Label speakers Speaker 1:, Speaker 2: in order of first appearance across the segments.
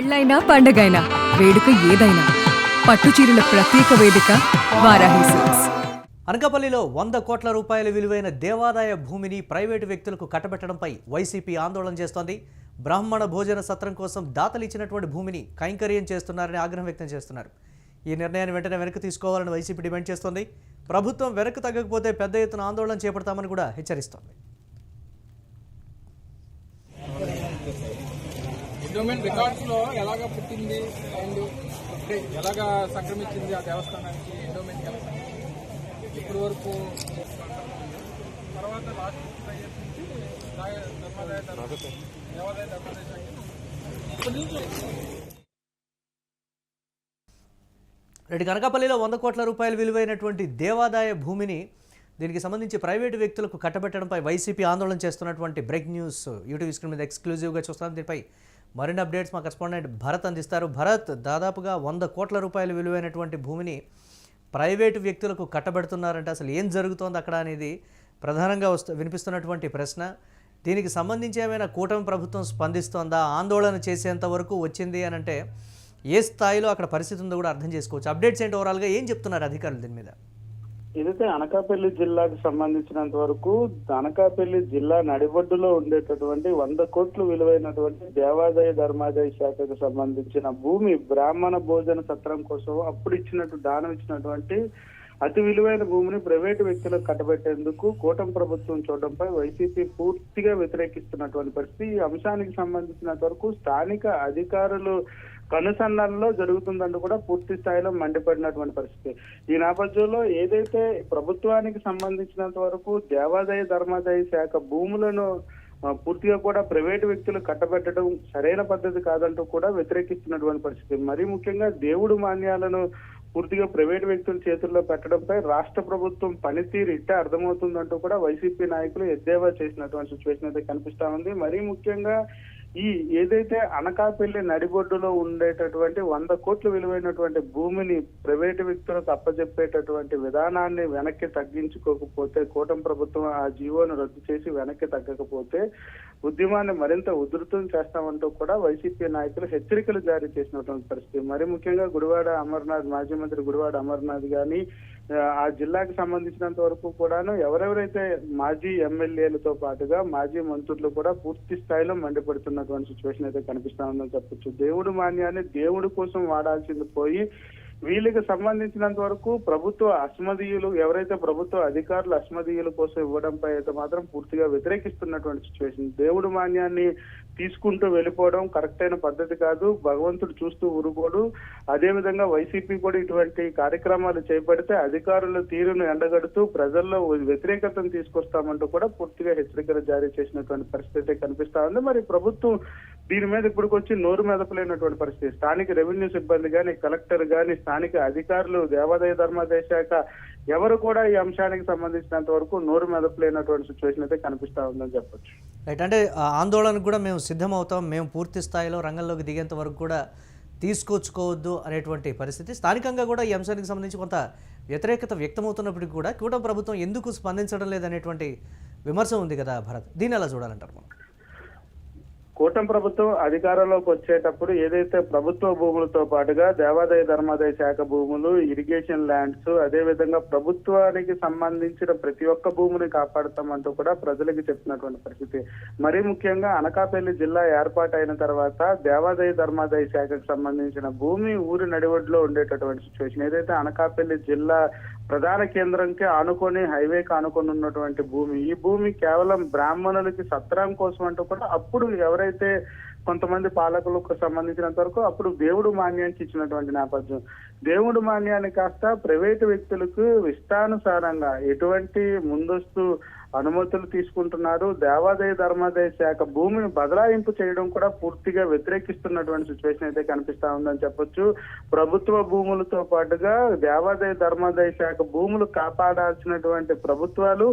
Speaker 1: పెళ్ళైనా పండగైనా వేడుక ఏదైనా పట్టు చీరల ప్రత్యేక వేదిక వారాహి సిల్క్స్.
Speaker 2: అనకాపల్లిలో 100 కోట్ల రూపాయల విలువైన దేవాదాయ భూమిని ప్రైవేటు వ్యక్తులకు కట్టబెట్టడంపై వైసీపీ ఆందోళన చేస్తోంది. బ్రాహ్మణ భోజన సత్రం కోసం దాతలు ఇచ్చినటువంటి భూమిని కైంకర్యం చేస్తున్నారని ఆగ్రహం వ్యక్తం చేస్తున్నారు. ఈ నిర్ణయాన్ని వెంటనే వెనక్కి తీసుకోవాలని వైసీపీ డిమాండ్ చేస్తోంది. ప్రభుత్వం వెనక్కి తగ్గకపోతే పెద్ద ఎత్తున ఆందోళన చేపడతామని కూడా హెచ్చరిస్తోంది.
Speaker 3: ఎండోమెంట్ రికార్డ్స్లో ఎలాగ పుట్టింది అండ్ ఎలాగా సంక్రమించింది ఆ దేవస్థానానికి ఎండోమెంట్ ఎలా ఇప్పటి వరకు తర్వాత లాస్ట్ దేవాదాయ ధర్మాదాయ
Speaker 2: రెడ్డి అనకాపల్లిలో 100 కోట్ల రూపాయల విలువైనటువంటి దేవాదాయ భూమిని దీనికి సంబంధించి ప్రైవేటు వ్యక్తులకు కట్టబెట్టడంపై వైసీపీ ఆందోళన చేస్తున్నటువంటి బ్రేక్ న్యూస్ యూట్యూబ్ స్క్రీన్ మీద ఎక్స్క్లూజివ్గా చూస్తాం. దీనిపై మరిన్ని అప్డేట్స్ మా కరెస్పాండెంట్ భరత్ అందిస్తారు. భరత్, దాదాపుగా 100 కోట్ల రూపాయల విలువైనటువంటి భూమిని ప్రైవేటు వ్యక్తులకు కట్టబెడుతున్నారంటే అసలు ఏం జరుగుతోంది అక్కడ అనేది ప్రధానంగా వినిపిస్తున్నటువంటి ప్రశ్న. దీనికి సంబంధించి ఏమైనా కూటమి ప్రభుత్వం స్పందిస్తోందా? ఆందోళన చేసేంత వరకు వచ్చింది అని అంటే ఏ స్థాయిలో అక్కడ పరిస్థితి ఉందో కూడా అర్థం చేసుకోవచ్చు. అప్డేట్స్ ఏంటి, ఓవరాల్గా ఏం చెప్తున్నారు అధికారులు దీని మీద?
Speaker 4: ఏదైతే అనకాపల్లి జిల్లాకు సంబంధించినంత వరకు అనకాపల్లి జిల్లా నడిబొడ్డులో ఉండేటటువంటి 100 కోట్లు విలువైనటువంటి దేవాదాయ ధర్మాదాయ శాఖకు సంబంధించిన భూమి బ్రాహ్మణ భోజన సత్రం కోసం అప్పుడు దానం ఇచ్చినటువంటి అతి విలువైన భూమిని ప్రైవేటు వ్యక్తులకు కట్టబెట్టేందుకు కూటమి ప్రభుత్వం చూడడంపై వైసీపీ పూర్తిగా వ్యతిరేకిస్తున్నటువంటి పరిస్థితి. ఈ అంశానికి సంబంధించినంత వరకు స్థానిక అధికారులు కనుసన్నల్లో జరుగుతుందంటూ కూడా పూర్తి స్థాయిలో మండిపడినటువంటి పరిస్థితి. ఈ నేపథ్యంలో ఏదైతే ప్రభుత్వానికి సంబంధించినంత వరకు దేవాదాయ ధర్మాదాయ శాఖ భూములను పూర్తిగా కూడా ప్రైవేటు వ్యక్తులు కట్టబెట్టడం సరైన పద్ధతి కాదంటూ కూడా వ్యతిరేకిస్తున్నటువంటి పరిస్థితి. మరీ ముఖ్యంగా దేవుడు మాన్యాలను పూర్తిగా ప్రైవేటు వ్యక్తుల చేతుల్లో పెట్టడంపై రాష్ట్ర ప్రభుత్వం పనితీరు ఇట్టే అర్థమవుతుందంటూ కూడా వైసీపీ నాయకులు ఎద్దేవా చేసినటువంటి సిచ్యువేషన్ అయితే కనిపిస్తా ఉంది. మరీ ముఖ్యంగా ఈ ఏదైతే అనకాపల్లి నడిబొడ్డులో ఉండేటటువంటి 100 కోట్ల విలువైనటువంటి భూమిని ప్రైవేటు వ్యక్తులకు అప్పజెప్పేటటువంటి విధానాన్ని వెనక్కి తగ్గించుకోకపోతే, కూటమి ప్రభుత్వం ఆ జీవోను రద్దు చేసి వెనక్కి తగ్గకపోతే ఉద్యమాన్ని మరింత ఉధృతం చేస్తామంటూ కూడా వైసీపీ నాయకులు హెచ్చరికలు జారీ చేసినటువంటి పరిస్థితి. మరి ముఖ్యంగా గుడివాడ అమర్నాథ్, మాజీ మంత్రి గుడివాడ అమర్నాథ్ గాని ఆ జిల్లాకు సంబంధించినంత వరకు కూడాను ఎవరెవరైతే మాజీ ఎమ్మెల్యేలతో పాటుగా మాజీ మంత్రులు కూడా పూర్తి స్థాయిలో మండిపడుతున్నటువంటి సిచ్యువేషన్ అయితే కనిపిస్తా ఉందని చెప్పొచ్చు. దేవుడు మాన్యాన్ని దేవుడి కోసం వాడాల్సింది పోయి వీళ్ళకి సంబంధించినంత వరకు ప్రభుత్వ అస్మదీయులు ఎవరైతే ప్రభుత్వ అధికారులు అస్మదీయుల కోసం ఇవ్వడంపై అయితే మాత్రం పూర్తిగా వ్యతిరేకిస్తున్నటువంటి సిచ్యువేషన్. దేవుడు మాన్యాన్ని తీసుకుంటూ వెళ్ళిపోవడం కరెక్ట్ అయిన పద్ధతి కాదు. భగవంతుడు చూస్తూ ఊరుకోడు. అదేవిధంగా వైసీపీ కూడా ఇటువంటి కార్యక్రమాలు చేపడితే అధికారుల తీరును ఎండగడుతూ ప్రజల్లో వ్యతిరేకతను తీసుకొస్తామంటూ కూడా పూర్తిగా హెచ్చరికలు జారీ చేసినటువంటి పరిస్థితి కనిపిస్తా ఉంది. మరి ప్రభుత్వం దీని మీద ఇప్పటికొచ్చి నోరు మెదపలేనటువంటి పరిస్థితి. స్థానిక రెవెన్యూ సిబ్బంది కానీ, కలెక్టర్ కానీ, స్థానిక అధికారులు, దేవాదాయ ధర్మాదాయ శాఖ ఎవరు కూడా ఈ అంశానికి సంబంధించినంత వరకు నోరు మెదపలేనటువంటి సిచ్యువేషన్ అయితే కనిపిస్తా ఉందని చెప్పొచ్చు.
Speaker 2: రైట్, అంటే ఆందోళనకు కూడా మేము సిద్ధమవుతాం, మేము పూర్తి స్థాయిలో రంగంలోకి దిగేంత వరకు కూడా తీసుకొచ్చుకోవద్దు అనేటువంటి పరిస్థితి. స్థానికంగా కూడా ఈ అంశానికి సంబంధించి కొంత వ్యతిరేకత వ్యక్తమవుతున్నప్పటికీ కూడా కూటమి ప్రభుత్వం ఎందుకు స్పందించడం లేదనేటువంటి విమర్శ ఉంది కదా భరత్, దీన్ని ఎలా చూడాలంటారు మనం?
Speaker 4: కూటమి ప్రభుత్వం అధికారంలోకి వచ్చేటప్పుడు ఏదైతే ప్రభుత్వ భూములతో పాటుగా దేవాదాయ ధర్మాదాయ శాఖ భూములు, ఇరిగేషన్ ల్యాండ్స్, అదే విధంగా ప్రభుత్వానికి సంబంధించిన ప్రతి ఒక్క భూమిని కాపాడుతామంటూ కూడా ప్రజలకు చెప్పినటువంటి పరిస్థితి. మరీ ముఖ్యంగా అనకాపల్లి జిల్లా ఏర్పాటైన తర్వాత దేవాదాయ ధర్మాదాయ శాఖకు సంబంధించిన భూమి ఊరి నడివడ్లో ఉండేటటువంటి సిచ్యువేషన్. ఏదైతే అనకాపల్లి జిల్లా ప్రధాన కేంద్రంకి ఆనుకొని, హైవేకి ఆనుకొని ఉన్నటువంటి భూమి, ఈ భూమి కేవలం బ్రాహ్మణులకి సత్రం కోసం అంటూ కూడా అప్పుడు ఎవరైతే కొంతమంది పాలకులకు సంబంధించినంత వరకు అప్పుడు దేవుడు మాన్యానికి ఇచ్చినటువంటి నేపథ్యం. దేవుడు మాన్యాన్ని కాస్త ప్రైవేటు వ్యక్తులకు ఇష్టానుసారంగా ఎటువంటి ముందస్తు అనుమతులు తీసుకుంటున్నారు. దేవాదాయ ధర్మాదాయ శాఖ భూమిని బదలాయింపు చేయడం కూడా పూర్తిగా వ్యతిరేకిస్తున్నటువంటి సిచ్యువేషన్ అయితే కనిపిస్తా ఉందని చెప్పొచ్చు. ప్రభుత్వ భూములతో పాటుగా దేవాదాయ ధర్మాదాయ శాఖ భూములు కాపాడాల్సినటువంటి ప్రభుత్వాలు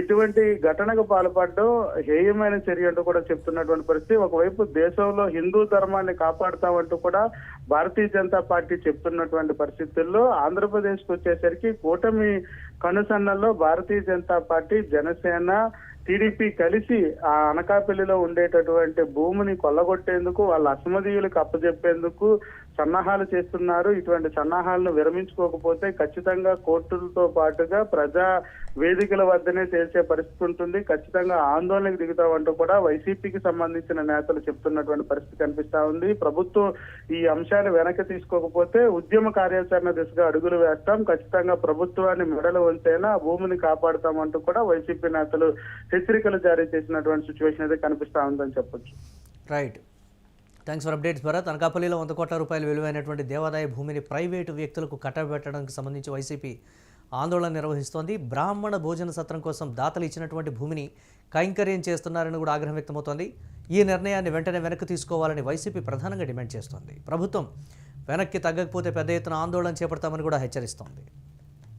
Speaker 4: ఇటువంటి ఘటనకు పాల్పడడం హేయమైన చర్య అంటూ కూడా చెప్తున్నటువంటి పరిస్థితి. ఒకవైపు దేశంలో హిందూ ధర్మాన్ని కాపాడుతామంటూ కూడా భారతీయ జనతా పార్టీ చెప్తున్నటువంటి పరిస్థితుల్లో ఆంధ్రప్రదేశ్కి వచ్చేసరికి కూటమి కనుసన్నల్లో భారతీయ జనతా పార్టీ, జనసేన, టీడీపీ కలిసి ఆ అనకాపల్లిలో ఉండేటటువంటి భూమిని కొల్లగొట్టేందుకు వాళ్ళ అసమధీయులకు అప్పచెప్పేందుకు సన్నాహాలు చేస్తున్నారు. ఇటువంటి సన్నాహాలను విరమించుకోకపోతే ఖచ్చితంగా కోర్టులతో పాటుగా ప్రజా వేదికల వద్దనే తేల్చే పరిస్థితి ఉంటుంది. ఖచ్చితంగా ఆందోళనకు దిగుతామంటూ కూడా వైసీపీకి సంబంధించిన నేతలు చెప్తున్నటువంటి పరిస్థితి కనిపిస్తా ఉంది. ప్రభుత్వం ఈ అంశాన్ని వెనక్కి తీసుకోకపోతే ఉద్యమ కార్యాచరణ దిశగా అడుగులు వేస్తాం, ఖచ్చితంగా ప్రభుత్వాన్ని మెడలు వంచైనా భూమిని కాపాడుతామంటూ కూడా వైసీపీ నేతలు హెచ్చరికలు జారీ చేసినటువంటి సిచ్యువేషన్ అయితే కనిపిస్తా ఉందని చెప్పొచ్చు.
Speaker 2: Right, thanks for updates Bharat. అనకాపల్లిలో 100 కోట్ల రూపాయలు విలువైనటువంటి దేవాదాయ భూమిని ప్రైవేటు వ్యక్తులకు కట్టబెట్టడానికి సంబంధించి వైసీపీ ఆందోళన నిర్వహిస్తోంది. బ్రాహ్మణ భోజన సత్రం కోసం దాతలు ఇచ్చినటువంటి భూమిని కైంకర్యం చేస్తున్నారని కూడా ఆగ్రహం వ్యక్తమవుతోంది. ఈ నిర్ణయాన్ని వెంటనే వెనక్కి తీసుకోవాలని వైసీపీ ప్రధానంగా డిమాండ్ చేస్తోంది. ప్రభుత్వం వెనక్కి తగ్గకపోతే పెద్ద ఎత్తున ఆందోళన చేపడతామని కూడా హెచ్చరిస్తోంది.